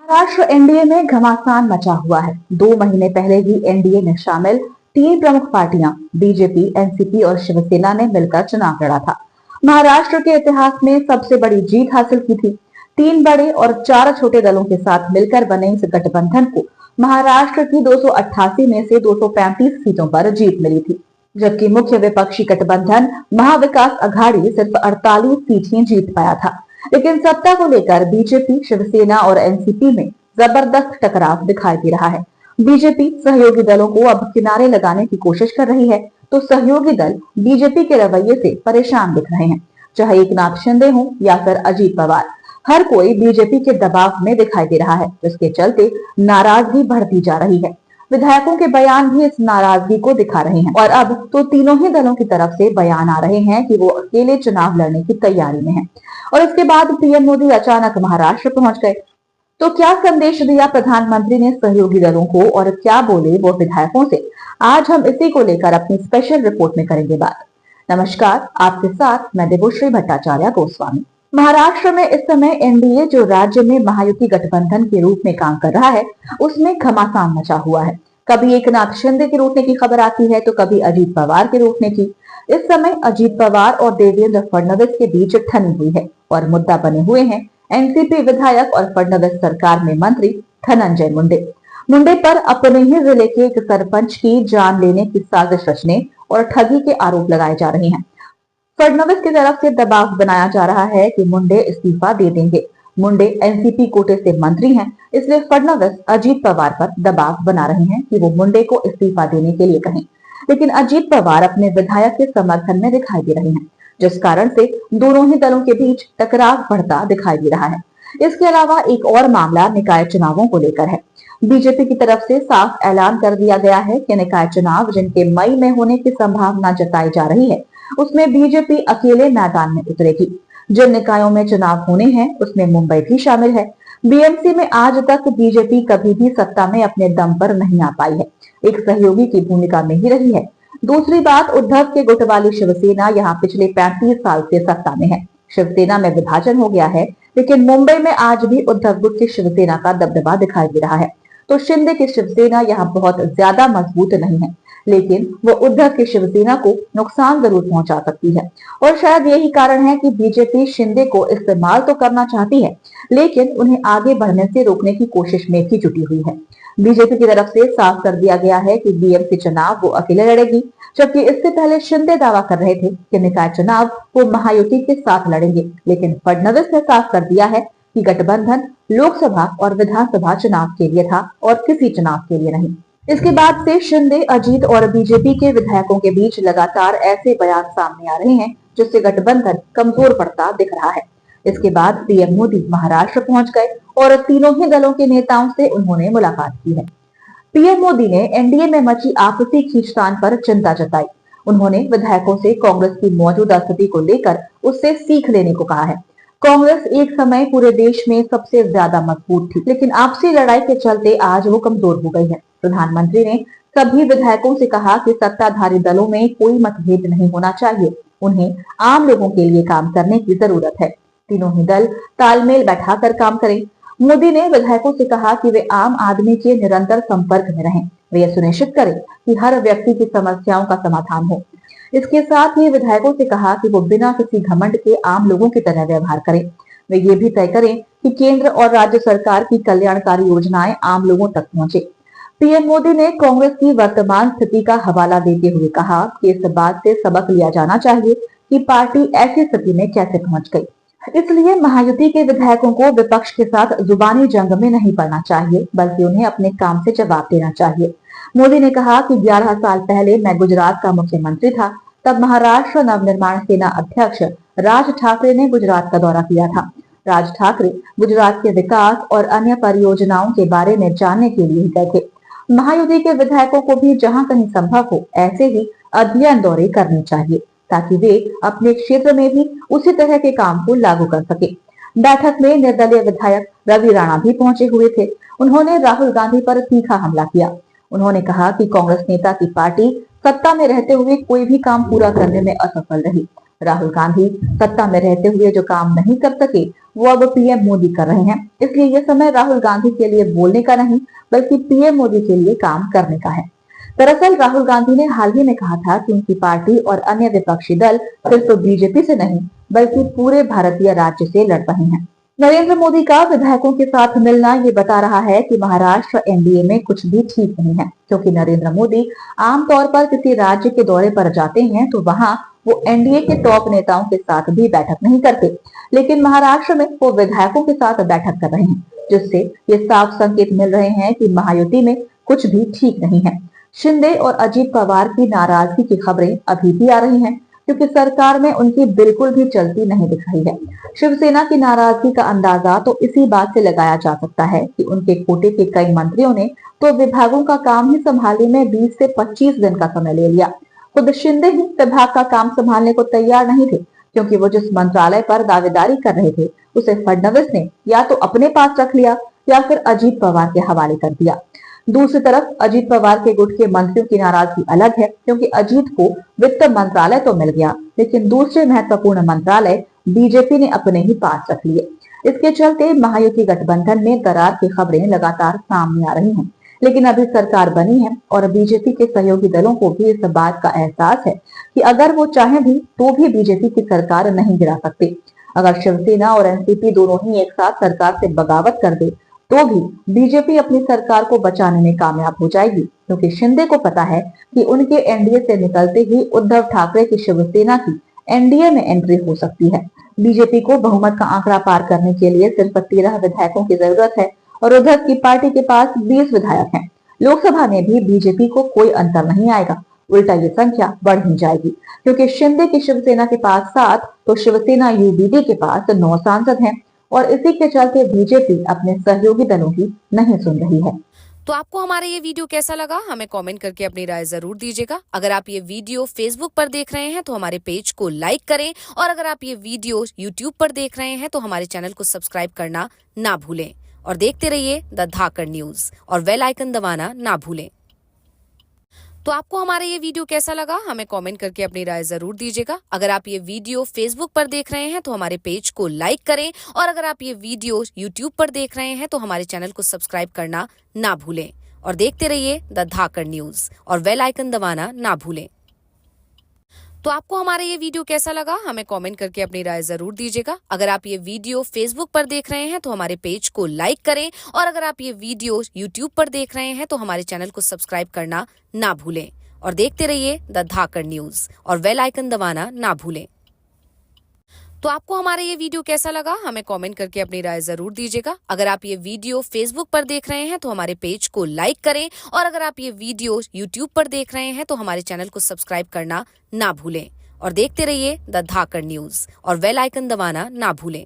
Maharashtra NDA में घमासान मचा हुआ है। 2 महीने पहले ही एनडीए में शामिल 3 प्रमुख पार्टियां बीजेपी, एनसीपी और शिवसेना ने मिलकर चुनाव लड़ा था। महाराष्ट्र के इतिहास में सबसे बड़ी जीत हासिल की थी। 3 बड़े और 4 छोटे दलों के साथ मिलकर बने इस गठबंधन को महाराष्ट्र की 288 में से 235 सीटों पर जीत मिली थी, जबकि मुख्य विपक्षी गठबंधन महाविकास अघाड़ी सिर्फ 48 सीट ही जीत पाया था। लेकिन सत्ता को लेकर बीजेपी, शिवसेना और एनसीपी में जबरदस्त टकराव दिखाई दे रहा है। बीजेपी सहयोगी दलों को अब किनारे लगाने की कोशिश कर रही है, तो सहयोगी दल बीजेपी के रवैये से परेशान दिख रहे हैं। चाहे एकनाथ शिंदे हो या फिर अजीत पवार, हर कोई बीजेपी के दबाव में दिखाई दे रहा है, जिसके चलते नाराजगी बढ़ती जा रही है। विधायकों के बयान भी इस नाराजगी को दिखा रहे हैं और अब तो तीनों ही दलों की तरफ से बयान आ रहे हैं कि वो अकेले चुनाव लड़ने की तैयारी में हैं। और इसके बाद पीएम मोदी अचानक महाराष्ट्र पहुंच गए। तो क्या संदेश दिया प्रधानमंत्री ने सहयोगी दलों को और क्या बोले वो विधायकों से, आज हम इसी को लेकर अपनी स्पेशल रिपोर्ट में करेंगे बात। नमस्कार, आपके साथ मैं देवोश्री भट्टाचार्य गोस्वामी। महाराष्ट्र में इस समय एनडीए, जो राज्य में महायुति गठबंधन के रूप में काम कर रहा है, उसमें घमासान मचा हुआ है। कभी एकनाथ शिंदे के रूठने की खबर आती है तो कभी अजीत पवार के रूठने की। इस समय अजीत पवार और देवेंद्र फडणवीस के बीच ठनी हुई है और मुद्दा बने हुए हैं एनसीपी विधायक और फडणवीस सरकार में मंत्री धनंजय मुंडे पर अपने ही जिले के एक सरपंच की जान लेने की साजिश रचने और ठगी के आरोप लगाए जा रहे हैं। फडणवीस की तरफ से दबाव बनाया जा रहा है कि मुंडे इस्तीफा दे देंगे। मुंडे एनसीपी कोटे से मंत्री हैं, इसलिए फडणवीस अजीत पवार पर दबाव बना रहे हैं कि वो मुंडे को इस्तीफा देने के लिए कहें। लेकिन अजीत पवार अपने विधायक के समर्थन में दिखाई दे रहे हैं, जिस कारण से दोनों ही दलों के बीच टकराव बढ़ता दिखाई दे रहा है। इसके अलावा एक और मामला निकाय चुनावों को लेकर है। बीजेपी की तरफ से साफ ऐलान कर दिया गया है कि निकाय चुनाव जिनके मई में होने की संभावना जताई जा रही है, उसमें बीजेपी अकेले मैदान में उतरेगी। जिन निकायों में चुनाव होने हैं उसमें मुंबई भी शामिल है। बीएमसी में आज तक बीजेपी कभी भी सत्ता में अपने दम पर नहीं आ पाई है, एक सहयोगी की भूमिका में ही रही है। दूसरी बात, उद्धव के गुट वाली शिवसेना यहाँ पिछले 35 साल से सत्ता में है। शिवसेना में विभाजन हो गया है, लेकिन मुंबई में आज भी उद्धव गुट की शिवसेना का दबदबा दिखाई दे रहा है। तो शिंदे की शिवसेना यहाँ बहुत ज्यादा मजबूत नहीं है, लेकिन वो उद्धव की शिवसेना को नुकसान जरूर पहुंचा सकती है। और शायद यही कारण है कि बीजेपी शिंदे को इस्तेमाल तो करना चाहती है, लेकिन उन्हें आगे बढ़ने से रोकने की कोशिश में भी जुटी हुई है। बीजेपी की तरफ से साफ कर दिया गया है कि बीएमसी चुनाव वो अकेले लड़ेगी, जबकि इससे पहले शिंदे दावा कर रहे थे कि निकाय चुनाव वो महायुति के साथ लड़ेंगे। लेकिन फडणवीस ने साफ कर दिया है कि गठबंधन लोकसभा और विधानसभा चुनाव के लिए था और किसी चुनाव के लिए नहीं। इसके बाद से शिंदे, अजीत और बीजेपी के विधायकों के बीच लगातार ऐसे बयान सामने आ रहे हैं जिससे गठबंधन कमजोर पड़ता दिख रहा है। इसके बाद पीएम मोदी महाराष्ट्र पहुंच गए और तीनों ही दलों के नेताओं से उन्होंने मुलाकात की है। पीएम मोदी ने एनडीए में मची आपसी खींचतान पर चिंता जताई। उन्होंने विधायकों से कांग्रेस की मौजूदा स्थिति को लेकर उससे सीख लेने को कहा है। कांग्रेस एक समय पूरे देश में सबसे ज्यादा मजबूत थी, लेकिन आपसी लड़ाई के चलते आज वो कमजोर हो गई है। प्रधानमंत्री ने सभी विधायकों से कहा कि सत्ताधारी दलों में कोई मतभेद नहीं होना चाहिए, उन्हें आम लोगों के लिए काम करने की जरूरत है। तीनों ही दल तालमेल बैठाकर काम करें। मोदी ने विधायकों से कहा कि वे आम आदमी के निरंतर संपर्क में रहें, वे यह सुनिश्चित करें कि हर व्यक्ति की समस्याओं का समाधान हो। इसके साथ ही विधायकों से कहा कि वो बिना किसी घमंड के आम लोगों की तरह व्यवहार करें। वे ये भी तय करें कि केंद्र और राज्य सरकार की कल्याणकारी योजनाएं आम लोगों तक पहुंचे। पीएम मोदी ने कांग्रेस की वर्तमान स्थिति का हवाला देते हुए कहा कि इस बात से सबक लिया जाना चाहिए कि पार्टी ऐसी स्थिति में कैसे पहुंच गई। इसलिए महायुति के विधायकों को विपक्ष के साथ जुबानी जंग में नहीं पड़ना चाहिए, बल्कि उन्हें अपने काम से जवाब देना चाहिए। मोदी ने कहा कि 11 साल पहले मैं गुजरात का मुख्यमंत्री था, तब महाराष्ट्र नवनिर्माण सेना अध्यक्ष राज ठाकरे ने गुजरात का दौरा किया था। राज ठाकरे गुजरात के विकास और अन्य परियोजनाओं के बारे में जानने के लिए गए थे। महायुति के विधायकों को भी जहां कहीं संभव हो ऐसे ही अध्ययन दौरे करने चाहिए, ताकि वे अपने क्षेत्र में भी उसी तरह के काम को लागू कर सके। बैठक में निर्दलीय विधायक रवि राणा भी पहुंचे हुए थे। उन्होंने राहुल गांधी पर तीखा हमला किया। उन्होंने कहा कि कांग्रेस नेता की पार्टी सत्ता में रहते हुए कोई भी काम पूरा करने में असफल रही। राहुल गांधी सत्ता में रहते हुए जो काम नहीं कर सके वो अब पीएम मोदी कर रहे हैं। इसलिए ये समय राहुल गांधी के लिए बोलने का नहीं बल्कि पीएम मोदी के लिए काम करने का है। दरअसल राहुल गांधी ने हाल ही में कहा था कि उनकी पार्टी और अन्य विपक्षी दल सिर्फ बीजेपी से नहीं बल्कि पूरे भारतीय राज्य से लड़ रहे हैं। नरेंद्र मोदी का विधायकों के साथ मिलना ये बता रहा है कि महाराष्ट्र एनडीए में कुछ भी ठीक नहीं है, क्योंकि नरेंद्र मोदी आमतौर पर किसी राज्य के दौरे पर जाते हैं तो वहां वो एनडीए के टॉप नेताओं के साथ भी बैठक नहीं करते, लेकिन महाराष्ट्र में वो विधायकों के साथ बैठक कर रहे हैं, जिससे ये साफ संकेत मिल रहे हैं कि महायुति में कुछ भी ठीक नहीं है। शिंदे और अजीत पवार की नाराजगी की खबरें अभी भी आ रही हैं, क्योंकि सरकार में उनकी बिल्कुल भी चलती नहीं दिख रही है। शिवसेना की नाराजगी का अंदाजा तो इसी बात से लगाया जा सकता है कि उनके कोटे के कई मंत्रियों ने तो विभागों का काम ही संभालने में 20 से 25 दिन का समय ले लिया। खुद शिंदे ही विभाग का काम संभालने को तैयार नहीं थे, क्योंकि वो जिस मंत्रालय पर दावेदारी कर रहे थे उसे फडणवीस ने या तो अपने पास रख लिया या फिर अजीत पवार के हवाले कर दिया। दूसरी तरफ अजीत पवार के गुट के मंत्रियों की नाराजगी अलग है, क्योंकि अजीत को वित्त मंत्रालय तो मिल गया, लेकिन दूसरे महत्वपूर्ण मंत्रालय बीजेपी ने अपने ही पास रख लिए। इसके चलते महायुति गठबंधन में दरार की खबरें लगातार सामने आ रही हैं, लेकिन अभी सरकार बनी है और बीजेपी के सहयोगी दलों को भी इस बात का एहसास है कि अगर वो चाहे भी तो भी बीजेपी की सरकार नहीं गिरा सकते। अगर शिवसेना और एनसीपी दोनों ही एक साथ सरकार से बगावत कर दे तो भी बीजेपी अपनी सरकार को बचाने में कामयाब हो जाएगी, क्योंकि शिंदे को पता है कि उनके एनडीए से निकलते ही उद्धव ठाकरे की शिवसेना की एनडीए में एंट्री हो सकती है। बीजेपी को बहुमत का आंकड़ा पार करने के लिए सिर्फ 13 विधायकों की जरूरत है और उद्धव की पार्टी के पास 20 विधायक हैं। लोकसभा में भी बीजेपी को कोई अंतर नहीं आएगा, उल्टा ये संख्या बढ़ ही जाएगी, क्योंकि शिंदे की शिवसेना के पास 7 तो शिवसेना यूबीडी के पास 9 सांसद हैं और इसी के चलते बीजेपी अपने सहयोगी दलों की नहीं सुन रही है। तो आपको हमारा ये वीडियो कैसा लगा, हमें कमेंट करके अपनी राय जरूर दीजिएगा। अगर आप ये वीडियो फेसबुक पर देख रहे हैं तो हमारे पेज को लाइक करें, और अगर आप ये वीडियो यूट्यूब पर देख रहे हैं तो हमारे चैनल को सब्सक्राइब करना ना भूलें, और देखते रहिए द धाकड़ न्यूज, और बेल आइकन दबाना ना भूलें। तो आपको हमारा ये वीडियो कैसा लगा, हमें कमेंट करके अपनी राय जरूर दीजिएगा। अगर आप ये वीडियो फेसबुक पर देख रहे हैं तो हमारे पेज को लाइक करें, और अगर आप ये वीडियो यूट्यूब पर देख रहे हैं तो हमारे चैनल को सब्सक्राइब करना ना भूलें, और देखते रहिए द धाकड़ न्यूज, और बेल आइकन दबाना ना भूलें। तो आपको हमारा ये वीडियो कैसा लगा, हमें कमेंट करके अपनी राय जरूर दीजिएगा। अगर आप ये वीडियो फेसबुक पर देख रहे हैं तो हमारे पेज को लाइक करें, और अगर आप ये वीडियो यूट्यूब पर देख रहे हैं तो हमारे चैनल को सब्सक्राइब करना ना भूलें, और देखते रहिए द धाकड़ न्यूज, और बेल आइकन दबाना ना भूलें। तो आपको हमारा ये वीडियो कैसा लगा, हमें कमेंट करके अपनी राय जरूर दीजिएगा। अगर आप ये वीडियो फेसबुक पर देख रहे हैं तो हमारे पेज को लाइक करें, और अगर आप ये वीडियो यूट्यूब पर देख रहे हैं तो हमारे चैनल को सब्सक्राइब करना ना भूलें, और देखते रहिए द धाकड़ न्यूज, और बेल आइकन दबाना ना भूलें।